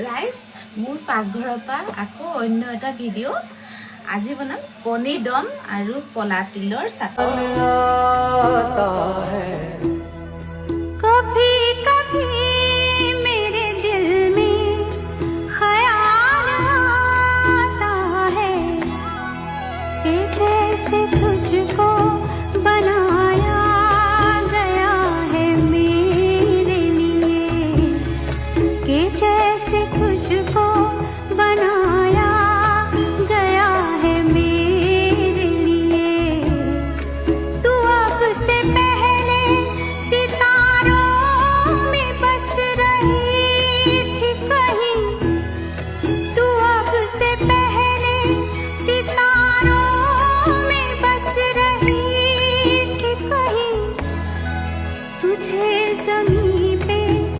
Rice मोर पाकघৰৰ পৰা আকৌ অন্য এটা ভিডিও আজি বনাম কণী দম আৰু কলা তিলৰ চাটনি। কভি কভি